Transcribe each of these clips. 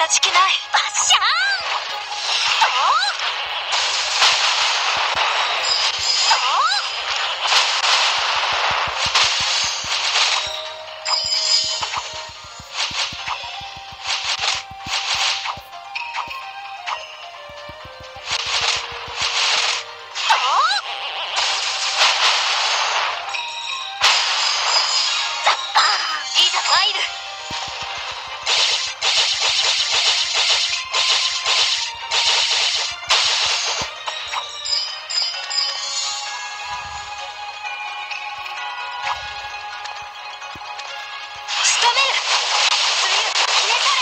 たじけない。バッシャーン。いざ参る。仕留める。つゆ消え去れ。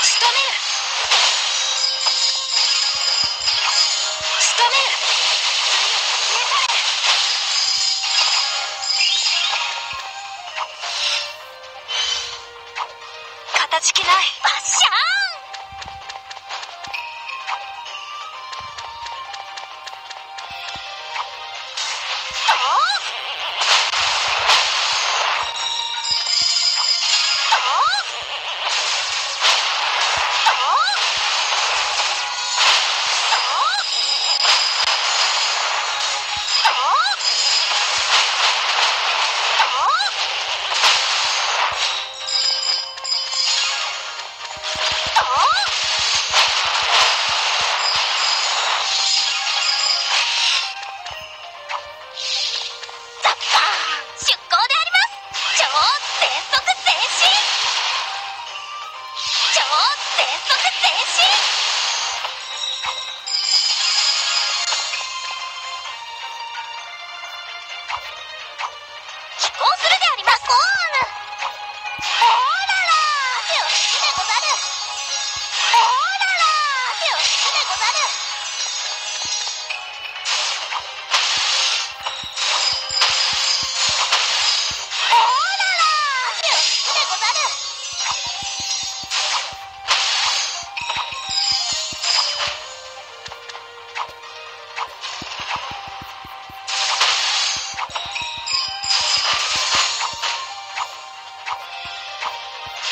仕留める。仕留める。つゆ消え去れ。かたじけない。バッシャーン。出航であります。超全速前進。超全速前進。飛行するであります。ゴール。おらら手を引くでござる。おらら手を引くでござる。おらら手を引くでござる。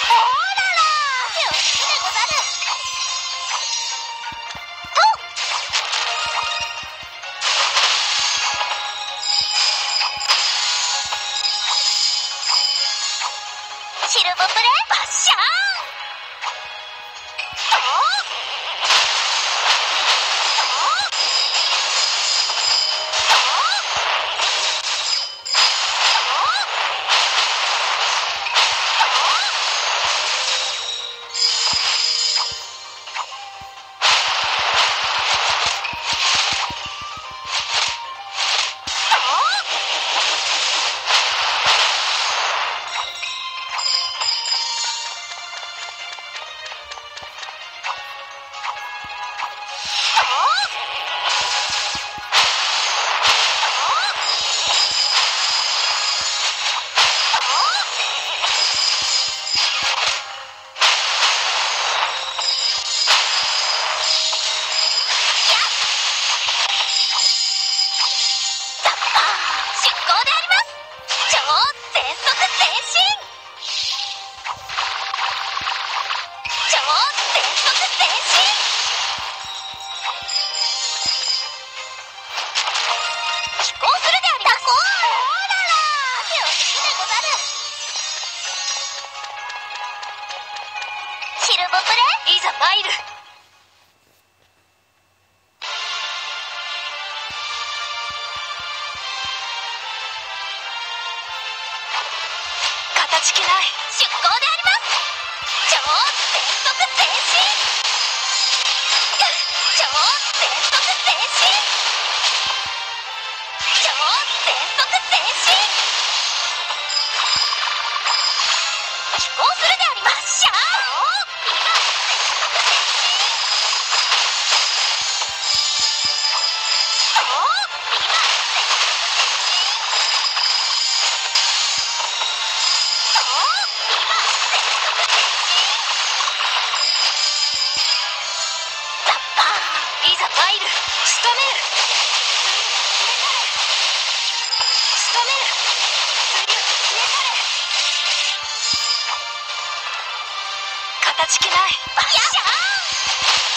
おらら手を引くでござる。シルブプレーバッシャーン。出航であります。超全速前進。超全速前進。飛行するであります。おらら手を引くでござる。シルブプレーいざ参る。かたじけない。出航であります。超全速前進。超全速前進。超全速前進。飛行するであります。バッシャーいざ参る。仕留める。仕留める。つゆ消え去れ。ち気ない。バシャーン。